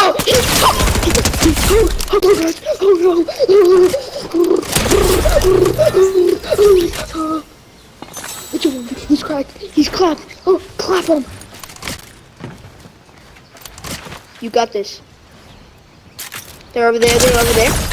Oh, oh my gosh. Oh no. He's cracked. He's clapped. Oh, clap him. You got this. They're over there. They're over there.